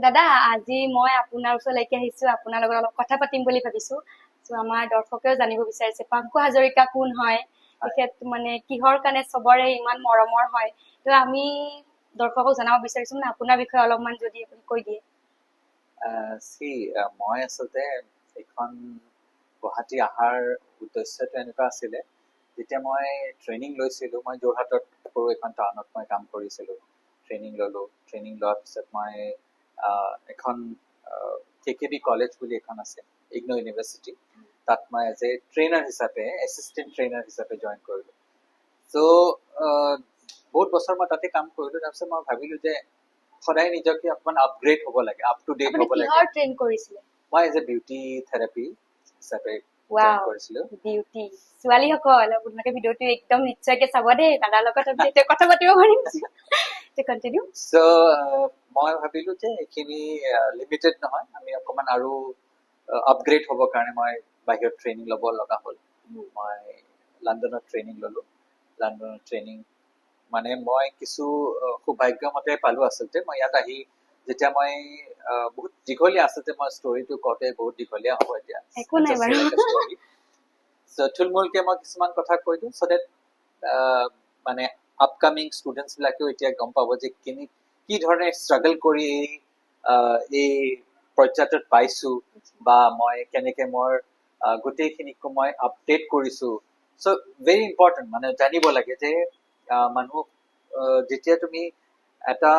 দাদা আজি মই আপোনাৰ ওচৰলৈকে আহিছো আপোনাৰ লগত অলপ কথা পাতিম বুলি ভাবিছো আমাৰ দৰ্শকেও জানিব বিচাৰিছে পাংকু হাজৰিকা কোন হয় তেখেত মানে কিহৰ কাৰণে চবৰে ইমান মৰমৰ হয় তো আমি দৰ্শকক জনাব বিচাৰিছো মানে আপোনাৰ বিষয়ে অলপমান যদি আপুনি কৈ দিয়ে সি মই আচলতে এখন গুৱাহাটী অহাৰ উদ্দেশ্যটো এনেকুৱা আছিলে যেতিয়া মই ট্ৰেইনিং লৈছিলোঁ মই যোৰহাটত সৰু এখন টাউনত মই কাম কৰিছিলোঁ ট্ৰেইনিং ল'লোঁ ট্ৰেইনিং লোৱাৰ পিছত মই এখন KKB কলেজ বুলি এখন আছে ইগনো ইউনিভাৰ্চিটি তাত মই এজ এ ট্ৰেইনাৰ হিচাপে এছিষ্টেণ্ট ট্ৰেইনাৰ হিচাপে জইন কৰিলোঁ চ' বহুত বছৰ মই তাতে কাম কৰিলোঁ তাৰপিছত মই ভাবিলোঁ যে সদায় নিজকে অকমান আপগ্ৰেড হ'ব লাগে আপ টু ডেট হ'ব লাগে কিহৰ ট্ৰেইন কৰিছিলে মই এজ এ বিউটি থেৰাপি হিচাপে জইন কৰিছিলোঁ বিউটি ছোৱালীসকল আপোনালোকে ভিডিঅ'টো একদম নিশ্চয়কৈ চাব দেই দাদাৰ লগত আমি এতিয়া কথা পাতিব পাৰিম কণ্টিনিউ চ' মই ভাবিলোঁ যে এইখিনি লিমিটেড নহয় আমি অকমান আৰু আপগ্ৰেড হ'বৰ কাৰণে মই বাহিৰত ট্ৰেইনিং ল'ব লগা হ'ল মই লণ্ডনত ট্ৰেইনিং ল'লোঁ লণ্ডনত ট্ৰেইনিং মানে মই কিছু সৌভাগ্যমতে পালোঁ আচলতে মই ইয়াত আহি যেতিয়া মই বহুত দীঘলীয়া আচলতে মই ষ্টৰিটো কওঁতে বহুত দীঘলীয়া হ'ব এতিয়া একো নাই বাৰু থুলমূলকে মই কিছুমান কথা কৈ দিওঁ চ' ডেট মানে আপকামিং ষ্টুডেণ্টছ বিলাকেও এতিয়া গম পাব যে কি ধৰণে ষ্ট্ৰাগল কৰি এই পৰ্যায়টোত পাইছোঁ বা মই কেনেকে মোৰ গোটেইখিনিকো মই আপডেট কৰিছোঁ চ' ভেৰি ইম্পৰ্টেণ্ট মানে জানিব লাগে যে মানুহ যেতিয়া তুমি এটা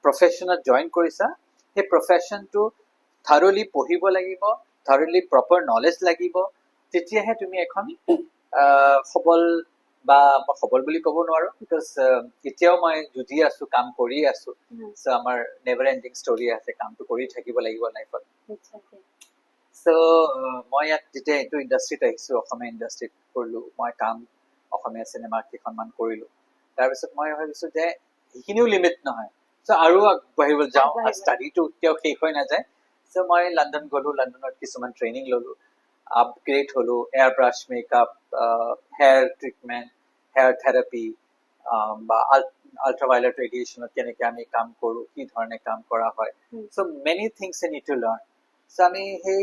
প্ৰফেশ্যনত জইন কৰিছা সেই প্ৰফেশ্যনটো থাৰলি পঢ়িব লাগিব থাৰলি প্ৰপাৰ নলেজ লাগিব তেতিয়াহে তুমি এখন সবল বা মই সবল বুলি ক'ব নোৱাৰো বিকজ এতিয়াও মই যুঁজি আছো কাম কৰি আছো চ' আমাৰ নেভাৰ এণ্ডিং ষ্টৰি আছে কামটো কৰি থাকিব লাগিব লাইফত চ' মই ইয়াত যেতিয়া এইটো ইণ্ডাষ্ট্ৰিত আহিছো অসমীয়া ইণ্ডাষ্ট্ৰিত কৰিলো মই কাম অসমীয়া চিনেমা কেইখনমান কৰিলো তাৰপিছত মই ভাবিছো যে সেইখিনিও লিমিট নহয় চ' আৰু আগবাঢ়িব যাওঁ ষ্টাডিটো এতিয়াও শেষ হৈ নাযায় চ' মই লণ্ডন গ'লো লণ্ডনত কিছুমান ট্ৰেইনিং ল'লো আপগ্ৰেড হলো air brush makeup hair treatment hair therapy বা আল্ট্ৰাভায়োলেট ৰেডিয়েশ্যনত কেনেকে আমি কাম কৰো কি ধৰণে কাম কৰা হয় so' many things in it to learn so' আমি সেই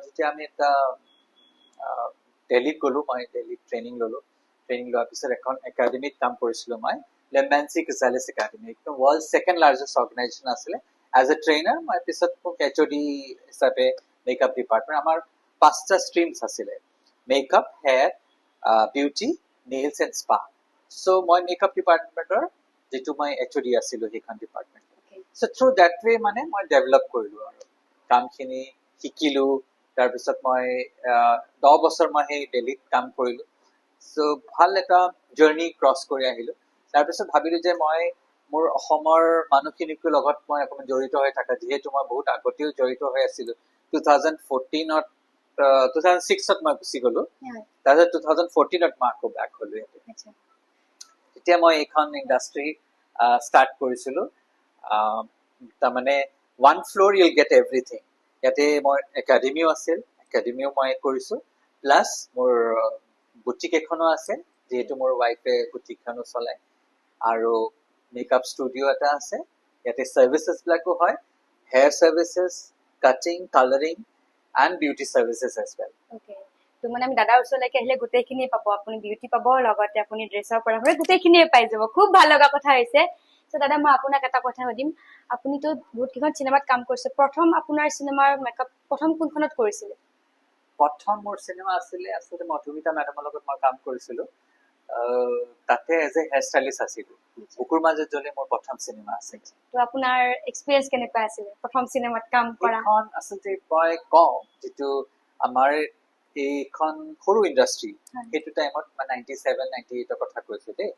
যেতিয়া আমি এটা দিল্লীত গ'লো মই দিল্লীত ট্ৰেইনিং ল'লো ট্ৰেইনিং লোৱাৰ পিছত এখন একাডেমিত কাম কৰিছিলো মই লেম্বানচি গজালিছ একাডেমি একদম ৱৰ্ল্ড ছেকেণ্ড লাৰ্জেষ্ট অৰ্গেনাইজেশ্যন আছিলে এজ এ ট্ৰেইনাৰ মই পিছত মোক HOD হিচাপে মেকআপ ডিপাৰ্টমেণ্ট আমাৰ 5টা ষ্ট্ৰীমছ আছিলে makeup hair beauty nails and spa so' মই মেকআপ ডিপাৰ্টমেণ্টৰ যিটো মই HOD আছিলো সেইখন department so' through that way মানে মই ডেভেলপ কৰিলো আৰু কামখিনি শিকিলো তাৰপিছত মই 10 বছৰ মই সেই দিল্লীত কাম কৰিলো চ' ভাল এটা জাৰ্ণি ক্ৰছ কৰি আহিলো তাৰপিছত ভাবিলো যে মই মোৰ অসমৰ মানুহখিনিকো লগত মই অকণমান জড়িত হৈ থাকা যিহেতু মই বহুত আগতেও জড়িত হৈ আছিলো 2014ত 2006ত মই গুচি গলো তাৰপিছত 2014ত মই আকৌ বেক হলো ইয়াতে তেতিয়া মই এইখন ইণ্ডাষ্ট্ৰি ষ্টাৰ্ট কৰিছিলো তাৰমানে 1 floor you'll get everything ইয়াতে মোৰ একাডেমিও আছিল একাডেমিও মই কৰিছো প্লাছ মোৰ বুটিক এখনো আছে যিহেতু মোৰ ৱাইফে বুটিকখনো চলায় আৰু মেকআপ ষ্টুডিঅ' এটা আছে ইয়াতে চাৰ্ভিচেছবিলাকো হয় hair services cutting colouring and beauty services as well. Okay. তো মানে আমি দাদাৰ ওচৰলৈকে আহিলে গোটেইখিনি পাব আপুনি বিউটি পাব লগতে আপুনি ড্ৰেছৰ পৰা হয় গোটেইখিনিয়ে পাই যাব খুব ভাল লগা কথা হৈছে তো দাদা মই আপোনাক এটা কথা সুধিম আপুনিতো বহুত কেইখন চিনেমাত কাম কৰিছে প্ৰথম আপোনাৰ চিনেমাৰ মেকআপ প্ৰথম কোনখনত কৰিছিলে প্ৰথম মোৰ চিনেমা আছিলে আচলতে মধুমিতা মেডামৰ লগত মই কাম কৰিছিলো তাতে এজ এ হেয়াৰ ষ্টাইলিষ্ট আছিলো বুকুৰ মাজত জ্বলে মোৰ প্ৰথম চিনেমা আছিল তো আপোনাৰ এক্সপিৰিয়েঞ্চ কেনেকুৱা আছিলে প্ৰথম চিনেমাত কাম কৰা এইখন আচলতে মই কওঁ যিটো আমাৰ এইখন সৰু ইণ্ডাষ্ট্ৰি সেইটো টাইমত মই 97 98ৰ কথা কৈছো দেই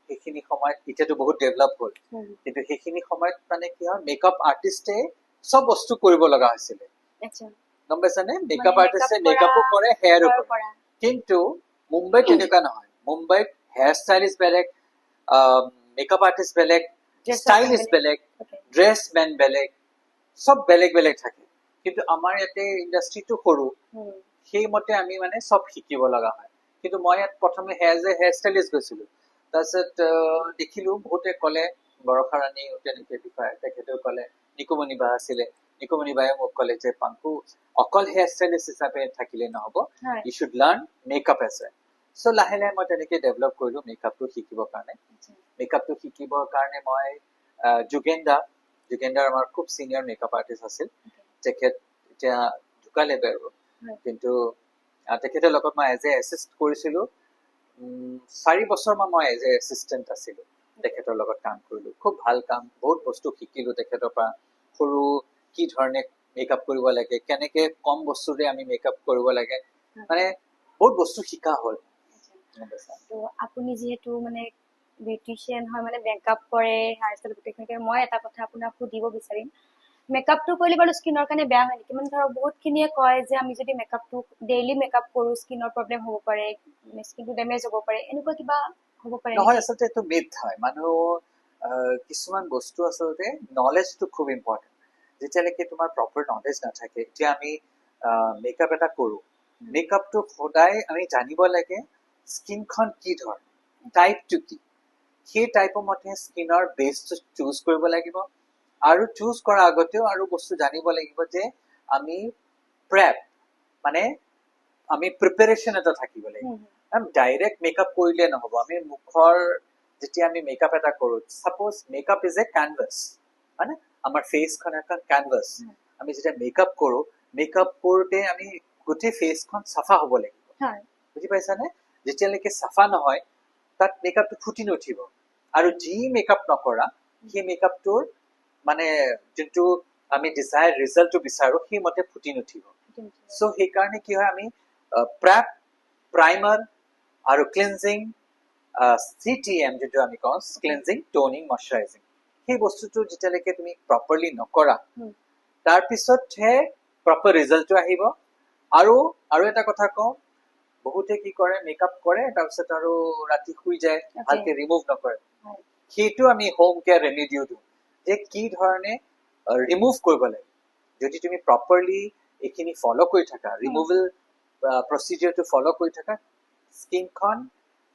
সেইখিনি সময়ত এতিয়াতো বহুত ডেভেলপ হ'ল কিন্তু সেইখিনি সময়ত মানে কি হয় মেকআপ আৰ্টিষ্টে চব বস্তু কৰিব লগা হৈছিলে গম পাইছানে মেকআপ আৰ্টিষ্টে মেকআপো কৰে হেয়াৰো কৰে কিন্তু মুম্বাইত তেনেকুৱা নহয় মুম্বাইত হেয়াৰ ষ্টাইলিষ্ট বেলেগ মেকআপ আৰ্টিষ্ট বেলেগ ষ্টাইলিষ্ট বেলেগ ড্ৰেছ মেন বেলেগ সব বেলেগ বেলেগ থাকে কিন্তু আমাৰ ইয়াতে ইণ্ডাষ্ট্ৰিটো সৰু সেইমতে আমি মানে সব শিকিব লগা হয় কিন্তু মই ইয়াত প্ৰথমে হেয়াৰ ষ্টাইলিষ্ট গৈছিলো তাৰপিছত দেখিলো বহুতে ক'লে বৰষা ৰাণী তেনেকে বিষয়ে তেখেতেও ক'লে নিকুমণি বা আছিলে নিকুমণি বায়ে মোক ক'লে যে পাংকু অকল হেয়াৰ ষ্টাইলিষ্ট হিচাপে থাকিলে নহ'ব হয় you should learn makeup as well so' লাহে লাহে মই তেনেকে ডেভেলপ কৰিলো মেকআপটো শিকিবৰ কাৰণে মেকআপটো শিকিবৰ কাৰণে মই যোগেন্দাৰ আমাৰ খুব চিনিয়ৰ মেকআপ আৰ্টিষ্ট আছিল তেখেত এতিয়া ঢুকালে বাৰু হয়। কিন্তু তেখেতৰ লগত মই এজ এ এছিষ্ট কৰিছিলো 4 বছৰমান মই এজ এ এছিষ্টেণ্ট আছিলো তেখেতৰ লগত কাম কৰিলো খুব ভাল কাম বহুত বস্তু শিকিলো তেখেতৰ পৰা সৰু কি ধৰণে মেকআপ কৰিব লাগে কেনেকে কম বস্তুৰে আমি মেকআপ কৰিব লাগে মানে বহুত বস্তু শিকা হ'ল গম পাইছা? তো আপুনি যিহেতু মানে বিউটিচিয়ান হয় মানে মেকআপ কৰে হেয়াৰ ষ্টাইল গোটেইখিনিকে মই এটা কথা আপোনাক সুধিব বিচাৰিম মেকআপটো কৰিলে বাৰু স্কিনৰ কাৰণে বেয়া হয় নেকি মানে ধৰক বহুতখিনিয়ে কয় যে আমি যদি মেকআপটো ডেইলি মেকআপ কৰো স্কিনৰ প্ৰব্লেম হ'ব পাৰে স্কিনটো ডেমেজ হ'ব পাৰে এনেকুৱা কিবা হ'ব পাৰে নহয় নেকি? আচলতে এইটো মিথ হয় মানুহ কিছুমান বস্তু আচলতে নলেজটো খুব ইম্পৰ্টেণ্ট যেতিয়ালৈকে তোমাৰ প্ৰপাৰ নলেজ নাথাকে এতিয়া আমি মেকআপ এটা কৰো মেকআপটো সদায় আমি জানিব লাগে স্কিনখন কি ধৰণৰ টাইপটো কি সেই টাইপৰ মতে স্কিনৰ বেছটো চুজ কৰিব লাগিব আৰু চুজ কৰাৰ আগতেও আৰু বস্তু জানিব লাগিব যে আমি প্ৰেপ মানে আমি প্ৰিপাৰেশ্যন এটা থাকিব লাগিব ডাইৰেক্ট মেকআপ কৰিলে নহ'ব আমি মুখৰ যেতিয়া আমি মেকআপ এটা কৰো চাপ'জ মেকআপ ইজ এ কেনভাছ মানে আমাৰ ফেচখন এখন কেনভাছ আমি যেতিয়া মেকআপ কৰো মেকআপ কৰোঁতে আমি গোটেই ফেচখন চাফা হ'ব লাগিব হয় বুজি পাইছানে যেতিয়ালৈকে চাফা নহয় তাত মেকআপটো ফুটি নুঠিব আৰু যি মেকআপ নকৰা সেই মেকআপটোৰ মানে যোনটো আমি ডিজায়াৰ ৰিজাল্টটো বিচাৰো সেইমতে ফুটি নুঠিব চ' সেইকাৰণে কি হয় আমি প্ৰেপ প্ৰাইমাৰ আৰু ক্লিনজিং CTM যিটো আমি কওঁ ক্লিনজিং টোনিং মইশ্চাৰাইজিং সেই বস্তুটো যেতিয়ালৈকে তুমি প্ৰপাৰলি নকৰা তাৰপিছতহে প্ৰপাৰ ৰিজাল্টটো আহিব আৰু এটা কথা কওঁ বহুতে কি কৰে মেকআপ কৰে তাৰপিছত আৰু ৰাতি শুই যায় ভালকে ৰিমুভ নকৰে সেইটো আমি হোম কেয়াৰ ৰেমেডিও দিওঁ যে কি ধৰণে ৰিমুভ কৰিব লাগে যদি তুমি প্ৰপাৰলি এইখিনি ফ'ল' কৰি থাকা ৰিমুভেল প্ৰচিডিউৰটো ফ'ল' কৰি থাকা স্কিনখন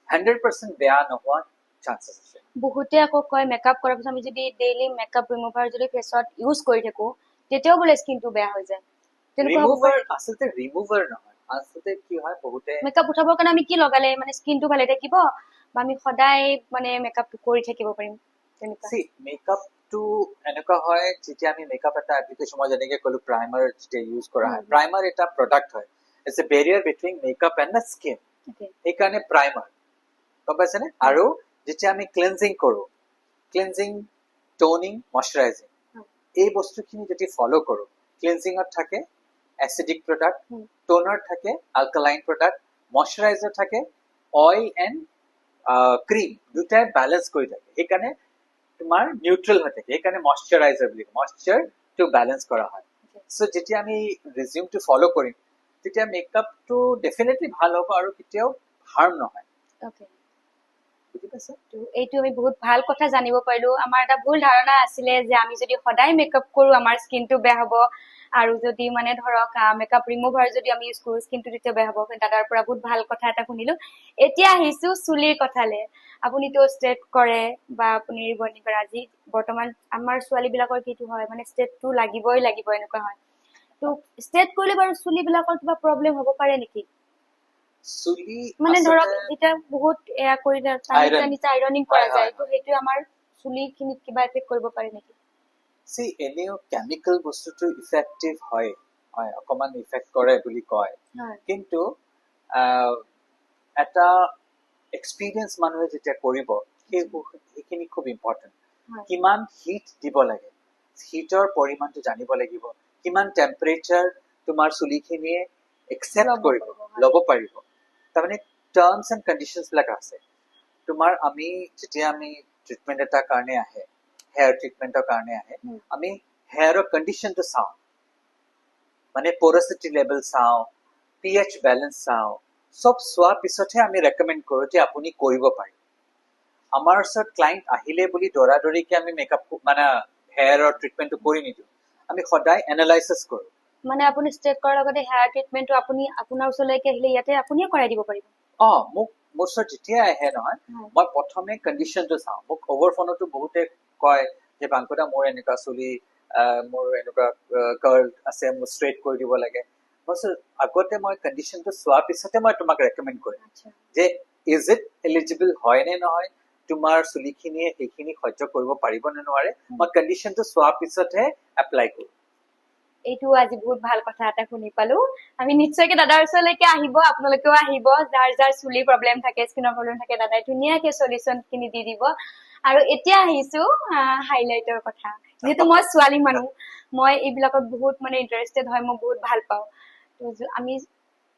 100% বেয়া নোহোৱা চান্সেছ আছে বহুতে আকৌ কয় মেকআপ কৰাৰ পিছত আমি যদি ডেইলি মেকআপ ৰিমুভাৰ যদি ফেচত ইউজ কৰি থাকো তেতিয়াও বোলে স্কিনটো বেয়া হৈ যায় তেনেকুৱা হ'ব ৰিমুভাৰ পাৰে আচলতে ৰিমুভাৰ নহয় আচলতে কি হয় বহুতে মেকআপ উঠাবৰ কাৰণে আমি কি লগালে মানে স্কিনটো ভালে থাকিব বা আমি সদায় মানে মেকআপটো কৰি থাকিব পাৰিম তেনেকুৱা চি মেকআপটো এনেকুৱা হয় যেতিয়া আমি মেকআপ এটা এপ্লিকেশ্যন মই যেনেকে ক'লো প্ৰাইমাৰ যেতিয়া ইউজ কৰা হয় প্ৰাইমাৰ এটা প্ৰডাক্ট হয় it's a barrier between makeup and the skin সেইকাৰণে প্ৰাইমাৰ গম পাইছেনে আৰু যেতিয়া আমি ক্লিনজিং কৰো ক্লিনজিং টোনিং মইশ্চাৰাইজিং এই বস্তুখিনি যদি ফ'ল' কৰো ক্লিনজিঙত থাকে এচিডিক প্ৰডাক্ট টোনাৰ থাকে আলকালাইন প্ৰডাক্ট মইশ্চাৰাইজাৰ থাকে অইল এণ্ড ক্ৰীম দুটাই বেলেঞ্চ কৰি থাকে সেইকাৰণে তোমাৰ নিউট্ৰেল হৈ থাকে সেইকাৰণে মইশ্চাৰাইজাৰ বুলি কয় মইশ্চাৰটো বেলেঞ্চ কৰা হয় চ' যেতিয়া আমি ৰিজিউমটো ফ'ল' কৰিম তেতিয়া মেকআপটো ডেফিনেটলি ভাল হ'ব আৰু কেতিয়াও হাৰ্ম নহয় অ'কে বুজি পাইছা এইটো আমি বহুত ভাল কথা জানিব পাৰিলো আমাৰ এটা ভুল ধাৰণা আছিলে যে আমি যদি সদায় মেকআপ কৰো আমাৰ স্কিনটো বেয়া হ'ব আৰু যদি মানে ধৰক মেকআপ ৰিমুভাৰ যদি আমি ইউজ কৰো স্কিনটো তেতিয়া বেয়া হ'ব দাদাৰ পৰা বহুত ভাল কথা এটা শুনিলো এতিয়া আহিছো চুলিৰ কথালে আপুনিতো ষ্ট্ৰেট কৰে বা আপুনি ৰিবৰ্ডিং কৰে আজি বৰ্তমান আমাৰ ছোৱালীবিলাকৰ কিটো হয় মানে ষ্ট্ৰেটটো লাগিবই এনেকুৱা হয় তো ষ্ট্ৰেট কৰিলে বাৰু চুলিবিলাকৰ কিবা প্ৰব্লেম হ'ব পাৰে নেকি চুলি মানে ধৰক আচলতে যেতিয়া বহুত এয়া কৰিলে টানি আইৰনিং কৰা যায় তো সেইটো আমাৰ চুলিখিনিত কিবা এফেক্ট কৰিব পাৰে নেকি চি এনেও কেমিকেল বস্তুটো ইফেক্টিভ হয় অকমান ইফেক্ট কৰে বুলি কয় কিন্তু এটা এক্সপিৰিয়েঞ্চ মানুহে যেতিয়া কৰিব সেইখিনি খুব ইম্পৰ্টেণ্ট কিমান হিট দিব লাগে হিটৰ পৰিমাণটো জানিব লাগিব কিমান টেম্পাৰেচাৰ তোমাৰ চুলিখিনিয়ে একচেপ্ট কৰিব ল'ব পাৰিব তাৰমানে টাৰ্মছ এণ্ড কণ্ডিশ্যনছ বিলাক আছে তোমাৰ যেতিয়া আমি ট্ৰিটমেণ্ট এটাৰ কাৰণে আহে হেয়াৰ ট্ৰিটমেণ্টৰ কাৰণে আহে আমি হেয়াৰৰ কণ্ডিশ্যনটো চাওঁ মানে প'ৰচিটি লেভেল চাওঁ pH বেলেঞ্চ চাওঁ চব চোৱাৰ পিছতহে আমি ৰেকমেণ্ড কৰোঁ যে আপুনি কৰিব পাৰে আমাৰ ওচৰত ক্লাইণ্ট আহিলে বুলি দৌৰাদৌৰিকে আমি মেকআপ মানে হেয়াৰৰ ট্ৰিটমেণ্টটো কৰি নিদিওঁ আমি সদায় এনালাইচিছ কৰোঁ মানে আপুনি ষ্ট্ৰেট কৰাৰ লগতে হেয়াৰ ট্ৰিটমেণ্টটো আপুনি আপোনাৰ ওচৰলৈকে আহিলে ইয়াতে আপুনিয়ে কৰাই দিব পাৰিব মোৰ ওচৰত যেতিয়া আহে নহয় মই প্ৰথমে কণ্ডিশ্যনটো চাওঁ মোক অভাৰ ফোনতো বহুতে কয় যে পাংকুদা মোৰ এনেকুৱা চুলি মোৰ এনেকুৱা কাৰ্ল আছে মোৰ ষ্ট্ৰেইট কৰি দিব লাগে আগতে মই কণ্ডিশ্যনটো চোৱাৰ পিছতে মই তোমাক ৰেকমেণ্ড কৰিম আচ্ছা যে ইজ ইট এলিজিবল হয় নে নহয় তোমাৰ চুলিখিনিয়ে সেইখিনি সহ্য কৰিব পাৰিব নে নোৱাৰে মই কণ্ডিশ্যনটো চোৱাৰ পিছতহে এপ্লাই কৰোঁ এইটো আজি বহুত ভাল কথা এটা শুনি পালো আমি নিশ্চয়কে দাদাৰ ওচৰলৈকে আহিব আপোনালোকেও আহিব যাৰ যাৰ চুলিৰ প্ৰব্লেম থাকে স্কিনৰ প্ৰব্লেম থাকে দাদাই ধুনীয়াকে সলিউশন খিনি দি দিব আৰু এতিয়া আহিছো হাইলাইটৰ কথা যেহেতু মই ছোৱালী মানুহ মই এইবিলাকত বহুত মানে ইন্টাৰেষ্টেড হয় মই বহুত ভাল পাওঁ আমি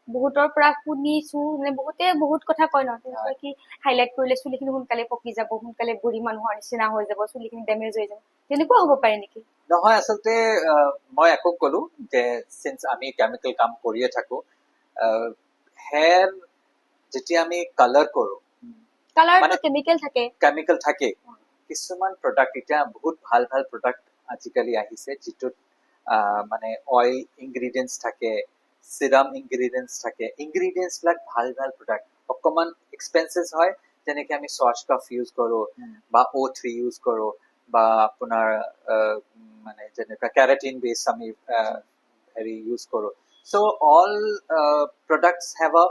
বহুতৰ পৰা শুনিছো মানে বহুতে বহুত কথা কয় ন তেনেকুৱা কি হাইলাইট কৰিলে চুলিখিনি সোনকালে পকি যাব সোনকালে বুঢ়ী মানুহৰ নিচিনা হৈ যাব চুলিখিনি ডেমেজ হৈ যাব তেনেকুৱা হ'ব পাৰে নেকি নহয় আচলতে মই আকৌ কলো যে চিন্স আমি কেমিকেল কাম কৰিয়ে থাকো হেয়াৰ যেতিয়া আমি কালাৰ কৰো কালাৰটো কেমিকেল থাকে কেমিকেল থাকে কিছুমান প্ৰডাক্ট এতিয়া বহুত ভাল ভাল প্ৰডাক্ট আজিকালি আহিছে যিটোত মানে অইল ইনগ্ৰিডিয়েণ্টছ থাকে চিৰাম ইনগ্ৰিডিয়েণ্টছ থাকে ইনগ্ৰিডিয়েণ্টছ বিলাক ভাল ভাল প্ৰডাক্ট অকমান এক্সপেঞ্চিভ হয় যেনেকে আমি স্বাস্থ্য ইউজ কৰো বা O3 ইউজ কৰো বা আপোনাৰ মানে যেনেকুৱা কেৰাটিন বেছ আমি হেৰি ইউজ কৰো চ' অল প্ৰডাক্টছ হেভ আ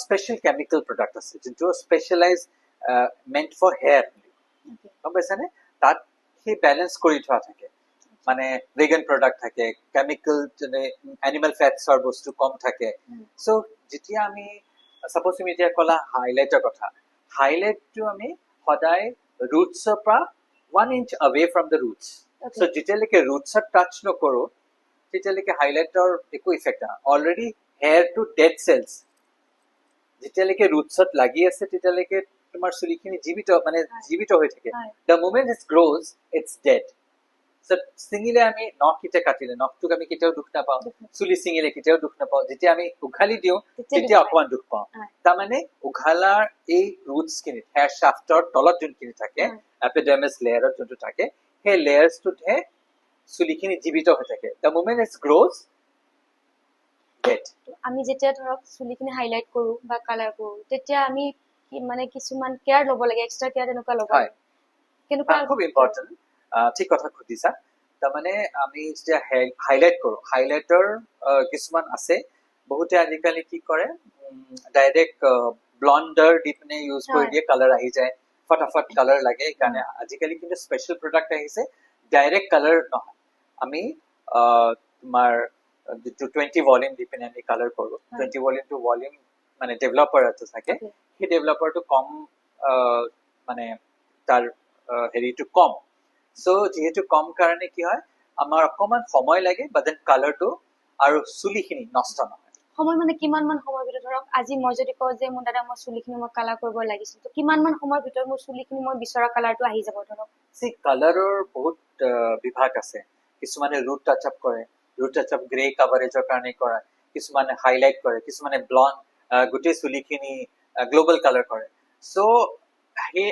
স্পেচিয়েল কেমিকেল প্ৰডাক্ট আছে যোনটো স্পেচিয়েলাইজ মেণ্ট ফৰ হেয়াৰ গম পাইছানে তাত সেই বেলেঞ্চ কৰি থোৱা থাকে মানে ভেগান প্ৰডাক্ট থাকে কেমিকেল যেনে এনিমেল ফেটছৰ বস্তু কম থাকে চ' যেতিয়া আমি চাপ'জ তুমি এতিয়া ক'লা হাইলাইটৰ কথা হাইলাইটটো আমি সদায় ৰুটছৰ পৰা 1 inch away from the roots চ' যেতিয়ালৈকে ৰুটছত টাচ নকৰো তেতিয়ালৈকে হাইলাইটৰ একো ইফেক্ট নহয় অলৰেডি হেয়াৰটো ডেড চেলছ যেতিয়ালৈকে ৰুটছত লাগি আছে তেতিয়ালৈকে তোমাৰ চুলিখিনি জীৱিত হৈ থাকে the moment it's grows it's dead ছিঙিলে আমি নখকেইটা কাটিলে নখটোক আমি কেতিয়াও দুখ নাপাওঁ চুলি ছিঙিলে কেতিয়াও দুখ নাপাওঁ যেতিয়া আমি উঘালি দিওঁ তেতিয়া অকণমান দুখ পাওঁ তাৰমানে উঘালাৰ এই ৰুটছ খিনিত হেয়াৰ শ্বাফ্টৰ তলত যোনখিনি থাকে এপিডাৰ্মিছ লেয়াৰত যোনটো থাকে সেই লেয়াৰছটোতহে চুলিখিনি জীৱিত হৈ থাকে the moment it's grows dead আমি যেতিয়া ধৰক চুলিখিনি হাইলাইট কৰো বা কালাৰ কৰো তেতিয়া আমি মানে কিছুমান কেয়াৰ ল'ব লাগে এক্সট্ৰা কেয়াৰ তেনেকুৱা ল'ব লাগে কেনেকুৱা খুব ইম্পৰ্টেণ্ট ঠিক কথা সুধিছা তাৰমানে আমি যেতিয়া হাইলাইট কৰো হাইলাইটৰ কিছুমান আছে বহুতে আজিকালি কি কৰে ডাইৰেক্ট ব্লণ্ডাৰ দি পিনে ইউজ কৰি দিয়ে কালাৰ আহি যায় ফটাফট কালাৰ লাগে সেইকাৰণে আজিকালি কিন্তু স্পেচিয়েল প্ৰডাক্ট আহিছে ডাইৰেক্ট কালাৰ নহয় আমি তোমাৰ যিটো 20 ভলিউম দি পিনে আমি কালাৰ কৰো 20 ভলিউম টু ভলিউম মানে ডেভেলপাৰ এটা থাকে সেই ডেভেলপাৰটো কম মানে তাৰ হেৰিটো কম চ' যিহেতু কম কাৰণে কি হয় আমাৰ অকমান সময় লাগে বাট দেন কালাৰটো আৰু চুলিখিনি নষ্ট নহয় সময় মানে কিমান মান সময়ৰ ভিতৰত ধৰক আজি মই যদি কওঁ যে মোৰ দাদা মই চুলিখিনি মই কালাৰ কৰিব লাগিছিল তো কিমান মান সময়ৰ ভিতৰত মোৰ চুলিখিনি মই বিচৰা কালাৰটো আহি যাব ধৰক কালাৰৰ বহুত বিভাগ আছে কিছুমানে ৰুট টাচ আপ কৰে ৰুট টাচ আপ গ্ৰে কাভাৰেজৰ কাৰণে কৰে কিছুমানে হাইলাইট কৰে কিছুমানে ব্লণ্ড গোটেই চুলিখিনি গ্ল'বেল কালাৰ কৰে চ' সেই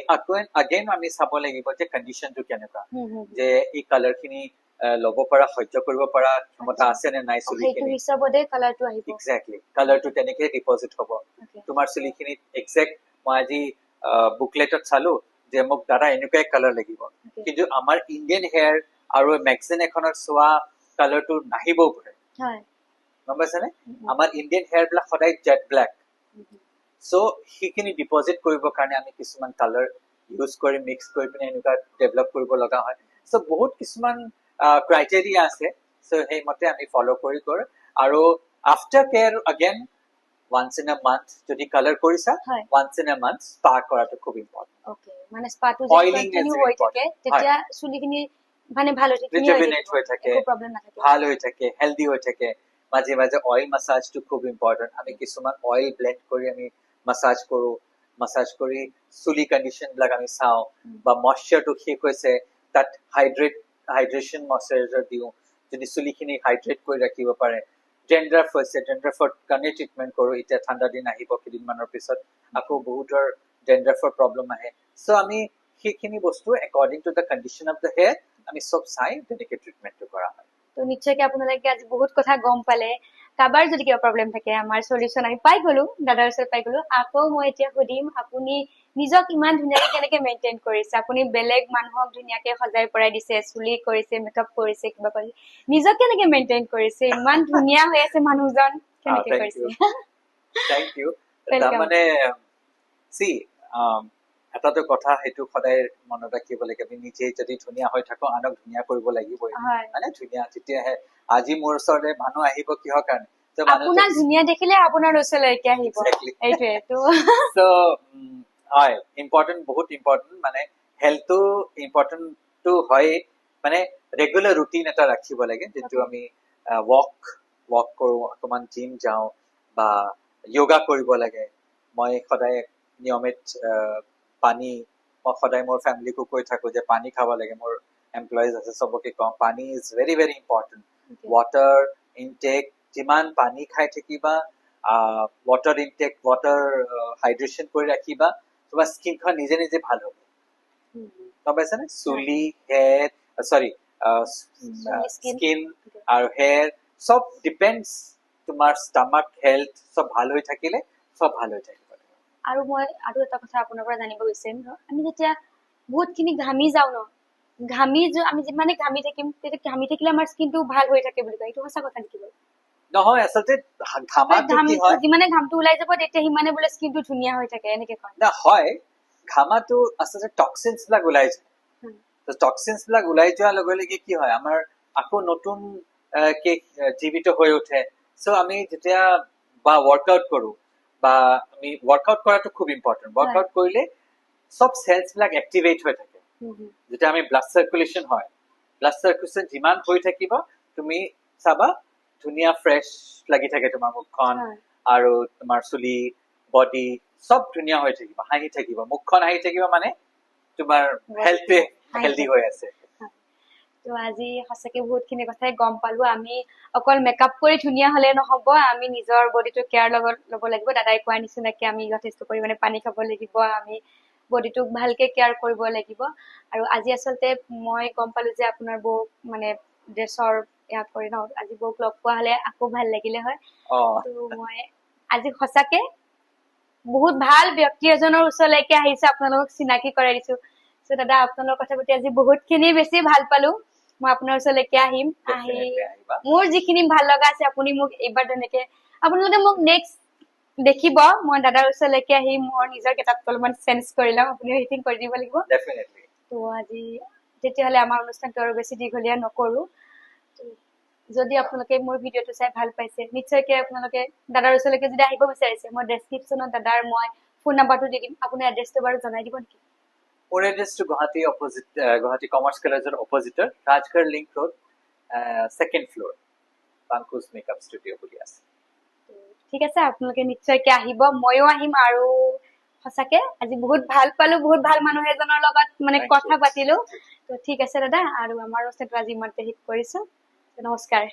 আগেন আমি চাব লাগিব যে কণ্ডিশ্যনটো কেনেকুৱা যে এই কালাৰ খিনি ল'ব পৰা সহ্য কৰিব পৰা ক্ষমতা আছে নে নাই চুলিখিনি এক্সেক্টলি কালাৰটো তেনেকে ডিপজিট হ'ব তোমাৰ চুলিখিনিত এক্সেক্ট মই আজি বুকলেটত চালো যে মোক দাদা এনেকুৱাই কালাৰ লাগিব কিন্তু আমাৰ ইণ্ডিয়ান হেয়াৰ আৰু মেগাজিন এখনত চোৱা কালাৰটো নাহিবও পাৰে গম পাইছানে আমাৰ ইণ্ডিয়ান হেয়াৰ বিলাক সদায় জেট ব্লেক চ' সেইখিনি ডিপজিট কৰিবৰ কাৰণে আমি কিছুমান কালাৰ ইউজ কৰি মিক্স কৰি পিনে এনেকুৱা ডেভেলপ কৰিব লগা হয় চ' বহুত কিছুমান ক্ৰাইটেৰিয়া আছে চ' সেইমতে আমি ফ'ল' কৰি আৰু after care again once in a month যদি কালাৰ কৰিছা once in a month spa কৰাটো খুব ইম্পৰ্টেণ্ট ওকে মানে স্পাটো যদি কন্টিনিউ হৈ থাকে তেতিয়া চুলিখিনি মানে ভাল হৈ থাকে একো প্ৰবলেম নাথাকে ভাল হৈ থাকে হেলদি হৈ থাকে মাজে মাজে অইল মাসাজটো খুব ইম্পৰ্টেণ্ট আমি কিছুমান অইল ব্লেন্ড কৰি আমি মাসাজ কৰো মাসাজ কৰি চুলি কণ্ডিশ্যন বিলাক আমি চাওঁ বা মইশ্চাৰটো শেষ হৈছে তাত হাইড্ৰেশ্যন মইশ্চাৰাইজাৰ দিওঁ যদি চুলিখিনি হাইড্ৰেট কৰি ৰাখিব পাৰে ডেণ্ড্ৰাফ হৈছে ডেণ্ড্ৰাফৰ কাৰণে ট্ৰিটমেণ্ট কৰো এতিয়া ঠাণ্ডা দিন আহিব কেইদিনমানৰ পিছত আকৌ বহুতৰ ডেণ্ড্ৰাফৰ প্ৰব্লেম আহে চ' আমি সেইখিনি বস্তু according to the condition of the hair আমি চব চাই তেনেকে ট্ৰিটমেণ্টটো কৰা হয় তো নিশ্চয়কৈ আপোনালোকে আজি বহুত কথা গম পালে কাবাৰ যদি কিবা প্ৰব্লেম থাকে আমাৰ সলিউশন আমি পাই গলো দাদাৰ ওচৰত পাই গলো আকৌ মই এতিয়া সুধিম আপুনি নিজক ইমান ধুনীয়াকে কেনেকে মেইনটেইন কৰিছে আপুনি বেলেগ মানুহক ধুনীয়াকে সজাই পৰাই দিছে চুলি কৰিছে মেকআপ কৰিছে কিবা কৰিছে নিজক কেনেকে মেইনটেইন কৰিছে ইমান ধুনীয়া হৈ আছে মানুহজন কেনেকে thank কৰিছে you. Thank you. Welcome. তাৰমানে see, এটাটো কথা সেইটো সদায় মনত ৰাখিব লাগে আমি নিজে যদি ধুনীয়া হৈ থাকো আনক ধুনীয়া কৰিব লাগিবই হয় মানে ধুনীয়া তেতিয়াহে আজি মোৰ ওচৰলৈ মানুহ আহিব কিহৰ কাৰণে So, আপোনাক ধুনীয়া দেখিলে আপোনাৰ ওচৰলৈকে আহিব Exactly. এইটোৱে তো so হয় ইম্পৰ্টেণ্ট বহুত ইম্পৰ্টেণ্ট মানে হেল্থটো ইম্পৰ্টেণ্টটো হয় মানে ৰেগুলাৰ ৰুটিন এটা ৰাখিব লাগে যিটো Okay. আমি ৱক কৰো অকমান জিম যাওঁ বা য়োগা কৰিব লাগে মই সদায় নিয়মিত পানী মই সদায় মোৰ ফেমিলিকো কৈ থাকো যে পানী খাব লাগে মোৰ এমপ্লয়িজ আছে চবকে কওঁ pani is very very important water intake যিমান পানী খাই থাকিবা ৱাটাৰ ইনটেক ৱাটাৰ হাইড্ৰেশ্যন কৰি ৰাখিবা তোমাৰ স্কিনখন নিজে নিজে ভাল হ'ব গম পাইছানে চুলি হেয়াৰ চৰি skin. স্কিন আৰু হেয়াৰ চব ডিপেণ্ডছ তোমাৰ ষ্টামাক হেল্থ চব ভাল হৈ থাকিলে চব ভাল হৈ থাকিব আৰু মই আৰু এটা কথা আপোনাৰ পৰা জানিব বিচাৰিম আমি যেতিয়া বহুতখিনি ঘামি যাওঁ ন আমি যিমানে ঘামি থাকিম তেতিয়া ঘামি থাকিলে আমাৰ স্কিনটো ভাল হৈ থাকে বুলি কয় এইটো সঁচা কথা নেকি বাৰু নহয় আচলতে ঘামাটো কি হয় যিমানে ঘামটো ওলাই যাব তেতিয়া সিমানে বোলে স্কিনটো ধুনীয়া হৈ থাকে এনেকে কয় না হয় ঘামাটো আচলতে টক্সিনছ বিলাক ওলাই যায় টক্সিনছ বিলাক ওলাই যোৱাৰ লগে লগে কি হয় আমাৰ আকৌ নতুন জীৱিত হৈ উঠে চ' আমি যেতিয়া বা ৱৰ্কআউট কৰো বা আমি ৱৰ্কআউট কৰাটো খুব ইম্পৰ্টেণ্ট ৱৰ্কআউট কৰিলে চব চেলছ বিলাক এক্টিভেট হৈ থাকে যেতিয়া আমি ব্লাড চাৰ্কুলেশ্যন হয় ব্লাড চাৰ্কুলেশ্যন যিমান হৈ থাকিব তুমি চাবা ধুনীয়া ফ্ৰেছ লাগি থাকে তোমাৰ মুখখন আৰু তোমাৰ চুলি বডি চব ধুনীয়া হৈ থাকিব হাঁহি থাকিব মুখখন হাঁহি থাকিব মানে তোমাৰ হেল্থটোৱে হেল্ডি হৈ আছে তো আজি সঁচাকে বহুতখিনি কথাই গম পালো আমি অকল মেকআপ কৰি ধুনীয়া হলে নহব আমি নিজৰ বডিটো কেয়াৰ ল'ব লাগিব দাদাই কোৱাৰ নিচিনাকে আমি যথেষ্ট পৰিমাণে পানী খাব লাগিব আমি বডিটোক ভালকে কেয়াৰ কৰিব লাগিব আৰু আজি আচলতে মই গম পালো যে আপোনাৰ বৌ মানে ড্ৰেছৰ ইয়াত কৰি ন আজি বৌক লগ পোৱা হলে আকৌ ভাল লাগিলে হয় তো মই আজি সঁচাকে বহুত ভাল ব্যক্তি এজনৰ ওচৰলৈকে আহিছো আপোনালোকক চিনাকি কৰাই দিছো চ' দাদা আপোনালোকৰ কথা পাতি আজি বহুতখিনি বেছি ভাল পালো মই আপোনাৰ ওচৰলৈকে আহিম আহি মোৰ যিখিনি ভাল লগা আছে আপুনি মোক এইবাৰ তেনেকে আপোনালোকে মোক নেক্সট দেখিব মই দাদাৰ ওচৰলৈকে আহি মোৰ নিজৰ কিতাপটো অলপমান চেঞ্জ কৰি লম আপুনি সেইখিনি কৰি দিব লাগিব ডেফিনেটলি তো আজি তেতিয়াহ'লে আমাৰ অনুষ্ঠানটো আৰু বেছি দীঘলীয়া নকৰো যদি আপোনালোকে মোৰ ভিডিঅ'টো চাই ভাল পাইছে নিশ্চয়কৈ আপোনালোকে দাদাৰ ওচৰলৈকে যদি আহিব বিচাৰিছে মই ডেছক্ৰিপশ্যনত দাদাৰ মই ফোন নাম্বাৰটো দি দিম আপুনি এড্ৰেছটো বাৰু জনাই দিব নেকি মোৰ এড্ৰেছটো গুৱাহাটী কমাৰ্চ কলেজৰ অপজিটৰ Rajgarh link road second floor Pankuj makeup studio' বুলি আছে ঠিক আছে আপোনালোকে নিশ্চয়কৈ আহিব ময়ো আহিম আৰু সঁচাকে আজি বহুত ভাল পালো বহুত ভাল মানুহ এজনৰ লগত মানে কথা পাতিলো তো ঠিক আছে দাদা আৰু আমাৰ অনুষ্ঠানটো আজি ইমানতে শেষ কৰিছো নমস্কাৰ